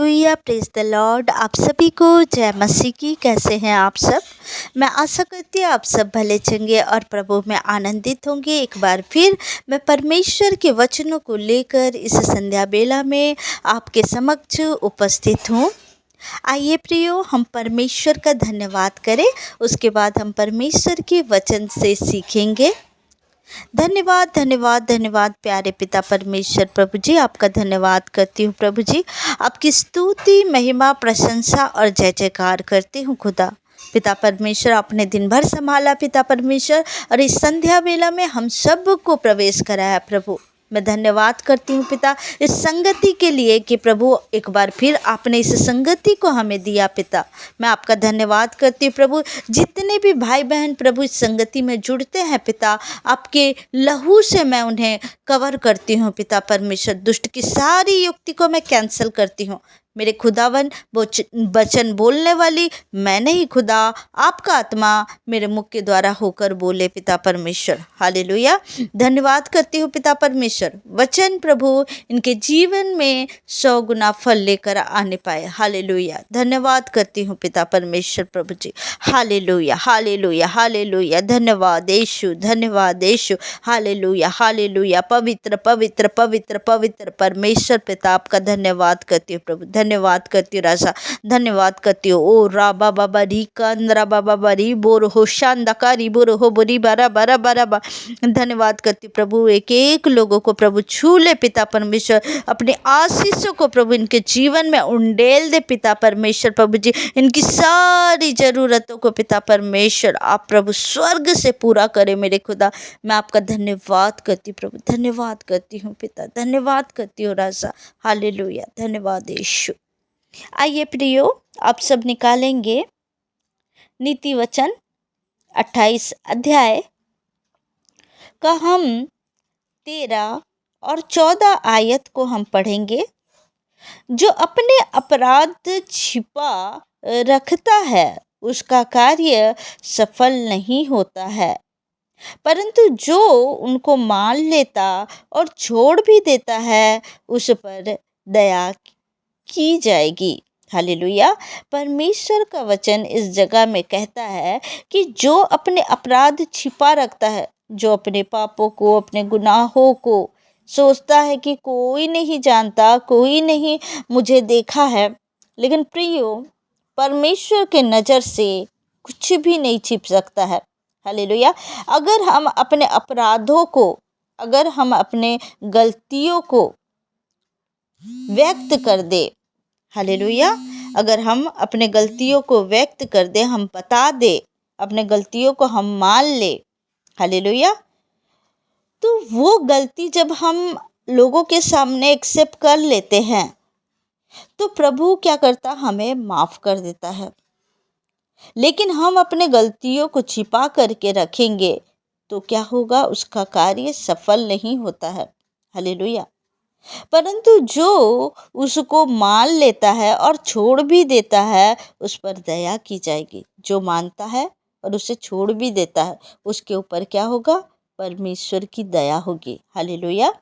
Hallelujah, praise the Lord. आप सभी को जय मसीह की। कैसे हैं आप सब? मैं आशा करती हूँ आप सब भले चंगे और प्रभु में आनंदित होंगे। एक बार फिर मैं परमेश्वर के वचनों को लेकर इस संध्या बेला में आपके समक्ष उपस्थित हूँ। आइए प्रियो, हम परमेश्वर का धन्यवाद करें, उसके बाद हम परमेश्वर के वचन से सीखेंगे। धन्यवाद धन्यवाद धन्यवाद प्यारे पिता परमेश्वर प्रभु जी, आपका धन्यवाद करती हूँ प्रभु जी। आपकी स्तुति, महिमा, प्रशंसा और जय जयकार करती हूँ खुदा। पिता परमेश्वर, आपने दिन भर संभाला पिता परमेश्वर, और इस संध्या वेला में हम सब को प्रवेश कराया प्रभु। मैं धन्यवाद करती हूँ पिता इस संगति के लिए कि प्रभु एक बार फिर आपने इस संगति को हमें दिया पिता। मैं आपका धन्यवाद करती हूँ प्रभु। जितने भी भाई बहन प्रभु इस संगति में जुड़ते हैं पिता, आपके लहू से मैं उन्हें कवर करती हूँ पिता परमेश्वर। दुष्ट की सारी युक्ति को मैं कैंसिल करती हूँ। मेरे खुदावन, वचन बोलने वाली मैं नहीं खुदा, आपका आत्मा मेरे मुख के द्वारा होकर बोले पिता परमेश्वर। हालेलुया। धन्यवाद करती हूँ पिता परमेश्वर, वचन प्रभु इनके जीवन में 100 गुना फल लेकर आने पाए। हालेलुया। धन्यवाद करती हूँ पिता परमेश्वर प्रभु जी। Hallelujah hallelujah hallelujah. धन्यवाद यीशु, धन्यवाद यीशु। Hallelujah hallelujah. पवित्र पवित्र पवित्र पवित्र परमेश्वर पिता, आपका धन्यवाद करती हूँ प्रभु। धन्यवाद करती हूँ राजा, धन्यवाद करती हूँ। ओ रा बाबा बरी कंद्रा बाबा बरी बोर हो शांदाकारी बोर हो बोरी बारा बारा बारा बा। धन्यवाद करती हूँ प्रभु। एक एक लोगों को प्रभु छू ले पिता परमेश्वर। अपने आशीषों को प्रभु इनके जीवन में उंडेल दे पिता परमेश्वर प्रभु जी। इनकी सारी ज़रूरतों को पिता परमेश्वर आप प्रभु स्वर्ग से पूरा करें मेरे खुदा। मैं आपका धन्यवाद करती हूँ प्रभु, धन्यवाद करती हूँ पिता, धन्यवाद करती हूँ राजा। हालेलुया। धन्यवाद यीशु। आइए प्रियो, आप सब निकालेंगे नीति वचन 28 अध्याय का हम 13 और 14 आयत को हम पढ़ेंगे। जो अपने अपराध छिपा रखता है उसका कार्य सफल नहीं होता है, परंतु जो उनको मान लेता और छोड़ भी देता है उस पर दया की जाएगी। हालेलुया। परमेश्वर का वचन इस जगह में कहता है कि जो अपने अपराध छिपा रखता है, जो अपने पापों को, अपने गुनाहों को सोचता है कि कोई नहीं जानता, कोई नहीं मुझे देखा है, लेकिन प्रियो, परमेश्वर के नज़र से कुछ भी नहीं छिप सकता है। हालेलुया। अगर हम अपने अपराधों को, अगर हम अपने गलतियों को व्यक्त कर दे, हालेलुया, अगर हम अपने गलतियों को व्यक्त कर दे, हम बता दे, अपने गलतियों को हम मान ले, हालेलुया, तो वो गलती जब हम लोगों के सामने एक्सेप्ट कर लेते हैं तो प्रभु क्या करता, हमें माफ़ कर देता है। लेकिन हम अपने गलतियों को छिपा करके रखेंगे तो क्या होगा, उसका कार्य सफल नहीं होता है। हालेलुया। परंतु जो उसको मान लेता है और छोड़ भी देता है उस पर दया की जाएगी। जो मानता है और उसे छोड़ भी देता है उसके ऊपर क्या होगा, परमेश्वर की दया होगी। हालेलुया।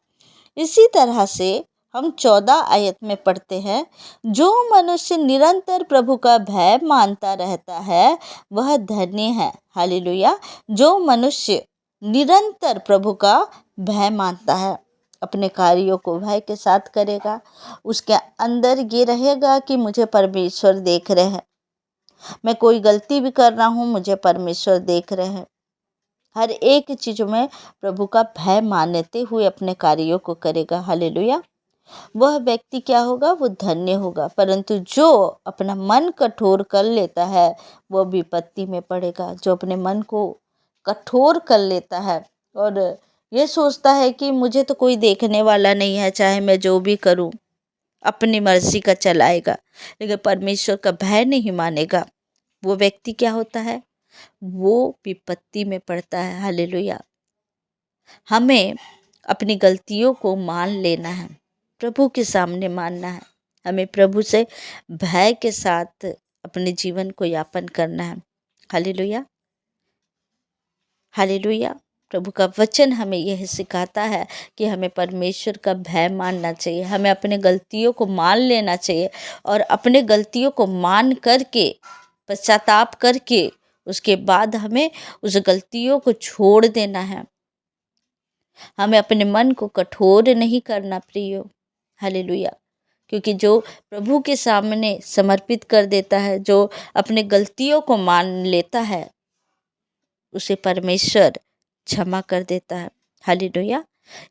इसी तरह से हम 14 आयत में पढ़ते हैं, जो मनुष्य निरंतर प्रभु का भय मानता रहता है वह धन्य है। हालेलुया। जो मनुष्य निरंतर प्रभु का भय मानता है, अपने कार्यों को भय के साथ करेगा, उसके अंदर ये रहेगा कि मुझे परमेश्वर देख रहे हैं, मैं कोई गलती भी कर रहा हूँ मुझे परमेश्वर देख रहे हैं। हर एक चीज़ में प्रभु का भय मानते हुए अपने कार्यों को करेगा। हालेलुया। वह व्यक्ति क्या होगा, वो धन्य होगा। परंतु जो अपना मन कठोर कर लेता है वह विपत्ति में पड़ेगा। जो अपने मन को कठोर कर लेता है और ये सोचता है कि मुझे तो कोई देखने वाला नहीं है, चाहे मैं जो भी करूं अपनी मर्जी का चलाएगा, लेकिन परमेश्वर का भय नहीं मानेगा, वो व्यक्ति क्या होता है, वो विपत्ति में पड़ता है। हालेलुया। हमें अपनी गलतियों को मान लेना है, प्रभु के सामने मानना है। हमें प्रभु से भय के साथ अपने जीवन को यापन करना है। Hallelujah hallelujah. प्रभु का वचन हमें यह सिखाता है कि हमें परमेश्वर का भय मानना चाहिए, हमें अपने गलतियों को मान लेना चाहिए और अपने गलतियों को मान करके पश्चाताप करके उसके बाद हमें उस गलतियों को छोड़ देना है। हमें अपने मन को कठोर नहीं करना प्रियो। हालेलुया। क्योंकि जो प्रभु के सामने समर्पित कर देता है, जो अपने गलतियों को मान लेता है, उसे परमेश्वर क्षमा कर देता है। हालेलुया।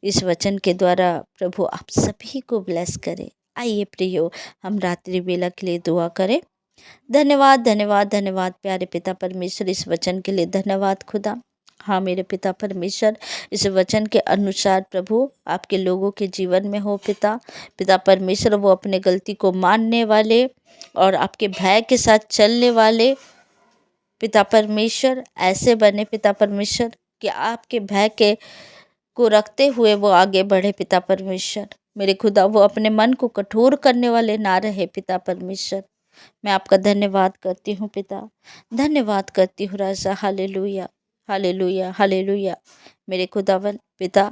इस वचन के द्वारा प्रभु आप सभी को ब्लेस करे। आइए प्रियो, हम रात्रि बेला के लिए दुआ करें। धन्यवाद धन्यवाद धन्यवाद प्यारे पिता परमेश्वर, इस वचन के लिए धन्यवाद खुदा। हाँ मेरे पिता परमेश्वर, इस वचन के अनुसार प्रभु आपके लोगों के जीवन में हो पिता परमेश्वर, वो अपने गलती को मानने वाले और आपके भय के साथ चलने वाले पिता परमेश्वर ऐसे बने पिता परमेश्वर कि आपके भय के को रखते हुए वो आगे बढ़े पिता परमेश्वर। मेरे खुदा, वो अपने मन को कठोर करने वाले ना रहे पिता परमेश्वर। मैं आपका धन्यवाद करती हूँ पिता, धन्यवाद करती हूँ राजा। Hallelujah hallelujah hallelujah. मेरे खुदावन पिता,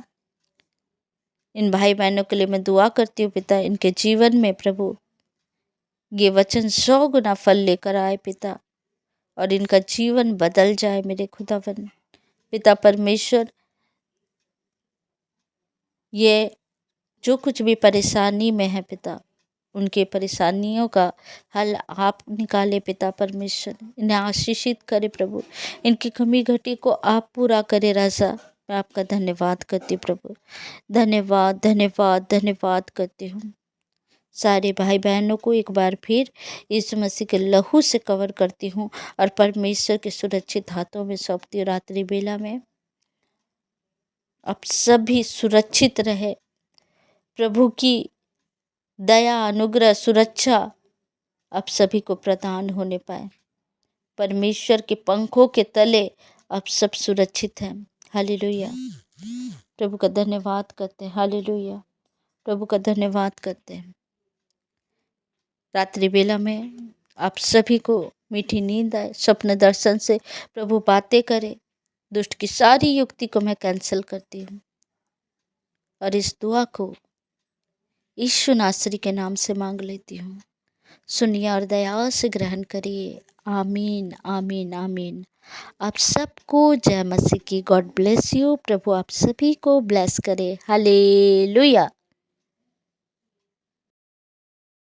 इन भाई बहनों के लिए मैं दुआ करती हूँ पिता, इनके जीवन में प्रभु ये वचन 100 गुना फल लेकर आए पिता, और इनका जीवन बदल जाए मेरे खुदावन पिता परमेश्वर। ये जो कुछ भी परेशानी में है पिता, उनके परेशानियों का हल आप निकाले पिता परमेश्वर। इन्हें आशीषित करे प्रभु, इनकी कमी घटी को आप पूरा करे राजा। मैं आपका धन्यवाद करती प्रभु, धन्यवाद धन्यवाद धन्यवाद करती हूँ। सारे भाई बहनों को एक बार फिर यीशु मसीह के लहू से कवर करती हूँ और परमेश्वर के सुरक्षित हाथों में सौंपती हूँ। रात्रि बेला में आप सभी सुरक्षित रहे, प्रभु की दया अनुग्रह सुरक्षा आप सभी को प्रदान होने पाए। परमेश्वर के पंखों के तले आप सब सुरक्षित हैं। हालेलुया। प्रभु का धन्यवाद करते हैं। हालेलुया। प्रभु का धन्यवाद करते हैं। रात्रि बेला में आप सभी को मीठी नींद आए, स्वप्न दर्शन से प्रभु बातें करे। दुष्ट की सारी युक्ति को मैं कैंसिल करती हूँ और इस दुआ को यीशु नासरी के नाम से मांग लेती हूँ। सुनिए और दया से ग्रहण करिए। आमीन आमीन आमीन। आप सबको जय मसीह की। God bless you. प्रभु आप सभी को ब्लेस करे। हालेलुया।